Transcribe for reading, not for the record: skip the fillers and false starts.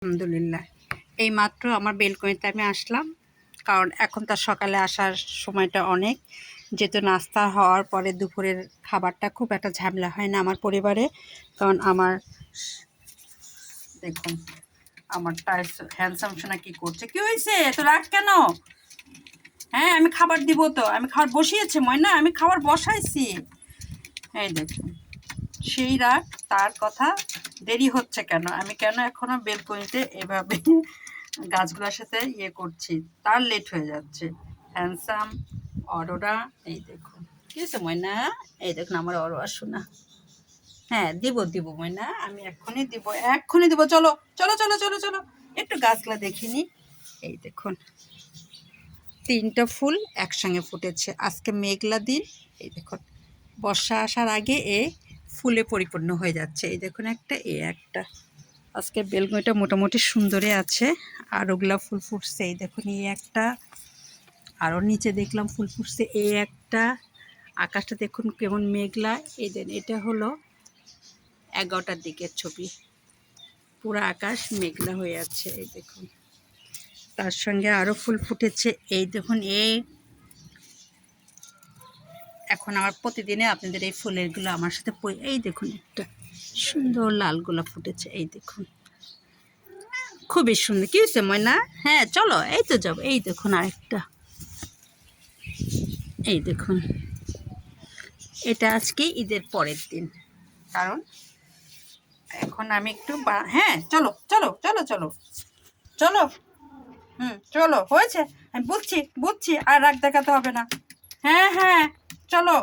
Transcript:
আলহামদুলিল্লাহ, এই মাত্র আমার বেলকনিতে আমি আসলাম, কারণ এখন তার সকালে আসার সময়টা অনেক, যেহেতু নাস্তা হওয়ার পরে দুপুরের খাবারটা খুব একটা ঝামেলা হয় না আমার পরিবারে। কারণ আমার দেখুন আমার টাইস হ্যান্ডসাম সোনা কী করছে। কী হয়েছে, এত রাগ কেন? হ্যাঁ, আমি খাবার দিব, তো আমি খাবার বসিয়েছি ময়না, আমি খাবার বসাইছি। এই দেখুন সেই রাগ, তার কথা দেরি হচ্ছে কেন, আমি কেন এখনো বেলকনিতে এভাবে গাছগুলোর সাথে করছি, তার লেট হয়ে যাচ্ছে। হ্যান্ডসাম অরোরা, এই দেখুন কি হয়েছে ময়না, এই দেখুন আমার অরোরা শোনা। হ্যাঁ দিব দিব ময়না, আমি এক্ষুনি দিব, এক্ষুনি দিব। চলো চলো চলো চলো চলো, একটু গাছগুলো দেখিনি। এই দেখুন 3টা ফুল একসঙ্গে ফুটেছে, আজকে মেঘলা দিন। এই দেখুন বর্ষা আসার আগে ফুলে পরিপূর্ণ হয়ে যাচ্ছে। এই দেখুন একটা, একটা। আজকে বেলকনিটা মোটামুটি সুন্দরই আছে, আর ওগুলা ফুল ফুটছে। এই দেখুন একটা, আরও নিচে দেখলাম ফুল ফুটছে একটা। আকাশটা দেখুন কেমন মেঘলা। এই দেন এটা হলো 11টার দিকের ছবি, পুরো আকাশ মেঘলা হয়ে আছে। এই দেখুন তার সঙ্গে আরও ফুল ফুটেছে। এই দেখুন এখন আমার প্রতিদিনে আপনাদের এই ফুলেরগুলো আমার সাথে এই দেখুন একটা সুন্দর লাল গোলাপ ফুটেছে। এই দেখুন খুবই সুন্দর। কী হয়েছে ময়না? হ্যাঁ চলো, এই তো যাবো। এই দেখুন আরেকটা, এই দেখুন এটা আজকে ঈদের পরের দিন, কারণ এখন আমি একটু হ্যাঁ চলো চলো চলো চলো চলো, চলো হয়েছে, আমি বুঝছি বুঝছি, আর রাগ দেখাতে হবে না। হ্যাঁ হ্যাঁ চলো।